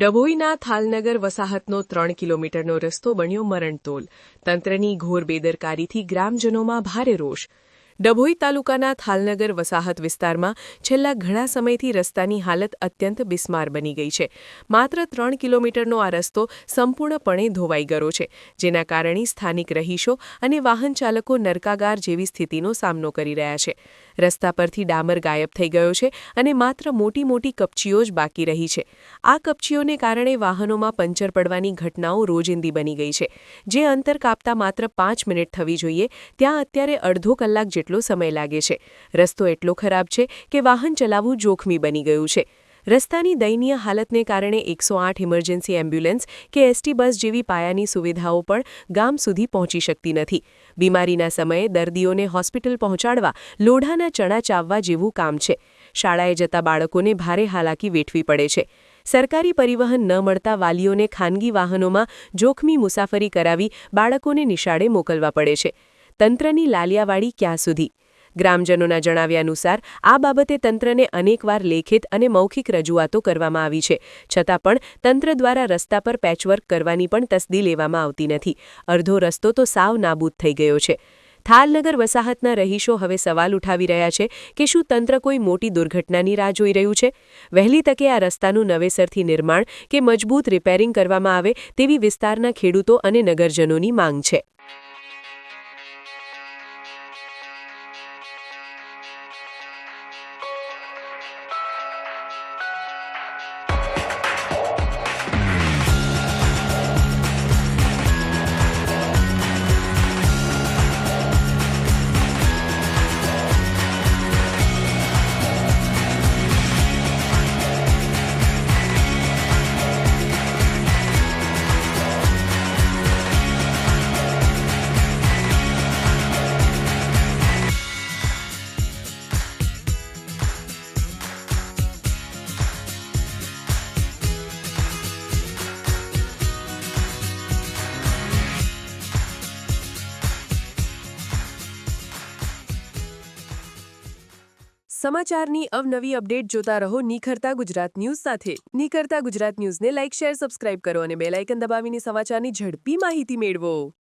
ડભોઈના થાલનગર વસાહતનો 3 કિલોમીટરનો રસ્તો બન્યો મરણતોલ. તંત્રની ઘોર બેદરકારીથી ગ્રામજનોમાં ભારે રોષ. ડભોઈ તાલુકાના થાલનગર વસાહત વિસ્તારમાં છેલ્લા ઘણા સમયથી રસ્તાની હાલત અત્યંત બિસ્માર બની ગઈ છે. માત્ર 3 કિલોમીટરનો આ રસ્તો સંપૂર્ણપણે ધોવાઈ ગયો છે, જેના કારણે સ્થાનિક રહીશો અને વાહન ચાલકો નરકાગાર જેવી સ્થિતિનો સામનો કરી રહ્યા છે. રસ્તા પરથી ડામર ગાયબ થઈ ગયો છે અને માત્ર મોટી મોટી કપચીઓ જ બાકી રહી છે. આ કપચીઓને કારણે વાહનોમાં પંચર પડવાની ઘટનાઓ રોજિંદી બની ગઈ છે. જે અંતર કાપતા માત્ર 5 મિનિટ થવી જોઈએ, ત્યાં અત્યારે અડધો કલાક જેટલો સમય લાગે છે. રસ્તો એટલો ખરાબ છે કે વાહન ચલાવવું જોખમી બની ગયું છે. રસ્તાની દયનીય હાલતને કારણે 108 ઇમરજન્સી એમ્બ્યુલન્સ કે એસટી બસ જેવી પાયાની સુવિધાઓ પણ ગામ સુધી પહોંચી શકતી નથી. બીમારીના સમયે દર્દીઓને હોસ્પિટલ પહોંચાડવા લોઢાના ચણા ચાવવા જેવું કામ છે. શાળાએ જતા બાળકોને ભારે હાલાકી વેઠવી પડે છે. સરકારી પરિવહન ન મળતા વાલીઓને ખાનગી વાહનોમાં જોખમી મુસાફરી કરાવી બાળકોને નિશાળે મોકલવા પડે છે. તંત્રની લાલિયાવાડી ક્યાં સુધી? ગ્રામજનોના જણાવ્યા અનુસાર આ બાબતે તંત્રને અનેકવાર લેખિત અને મૌખિક રજૂઆતો કરવામાં આવી છે, છતાં પણ તંત્ર દ્વારા રસ્તા પર પેચવર્ક કરવાની પણ તસદી લેવામાં આવતી નથી. અડધો રસ્તો તો સાવ નાબૂદ થઈ ગયો છે. થાલનગર વસાહતના રહીશો હવે સવાલ ઉઠાવી રહ્યા છે કે શું તંત્ર કોઈ મોટી દુર્ઘટનાની રાહ જોઈ રહ્યું છે? વહેલી તકે આ રસ્તાનું નવેસરથી નિર્માણ કે મજબૂત રિપેરિંગ કરવામાં આવે તેવી વિસ્તારના ખેડૂતો અને નગરજનોની માંગ છે. સમાચારની અવનવી અપડેટ જોતા રહો નિખરતા ગુજરાત ન્યૂઝ સાથે. નિખરતા ગુજરાત ન્યૂઝને લાઇક, શેર, સબસ્ક્રાઇબ કરો અને બેલ આઇકન દબાવીને સમાચારની ઝડપી માહિતી મેળવો.